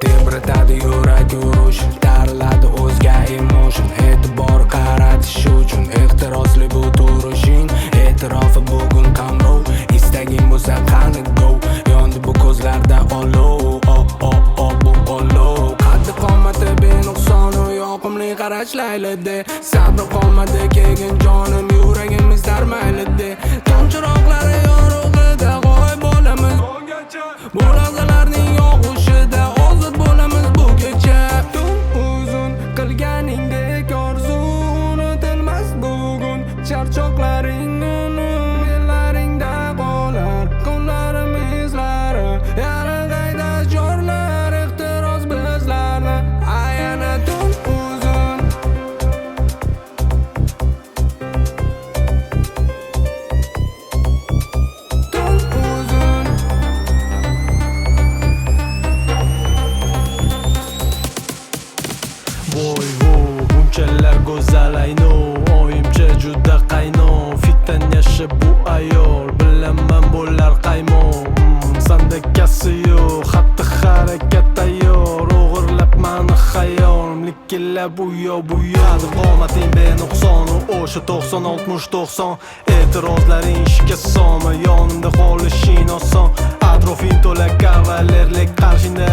tebratadi yurak urush, tariladi o'zga emotion. E'tibor qaratish uchun ehtirosli bu turishing. E'tirofi bugun kamrov, istaging bo'lsa qani go. Yondi bu ko'zlarda olov, bu olov. Qaddi qomati benuqsonu yoqimli qarashlaydi. Sabri qolmadi kelgin jonim, yuragimiz tarmaylidi. Tomchiroqlari yorug'ida g'oyib bo'lamiz bu lahzalarning yog'ishida. Ozod bo'lamiz bu kecha. Tun uzun qilganingdek orzu unutilmas bugun. Charchoqlaring unum ellaringda qolar, qo'llarim izlari yana qayda jorlar ehtiros bizlarni. Ayana tun uzun Voy vo, bunchalar go'zal ayno, oyimcha juda qayno. Fitdan yashi bu ayol, bilaman bo'lar qaymo. Sandakasi yo'q, xatti harakat tayyor, o'g'irlab mani xayolim, likillab u yoq bu yoq. Qadr qomating benuqsonu, o'sha 90-60-90. E'tirozlaring ishga solma, yonimda qolishing oson. Atrofing to'la kavalerlik, qarshingda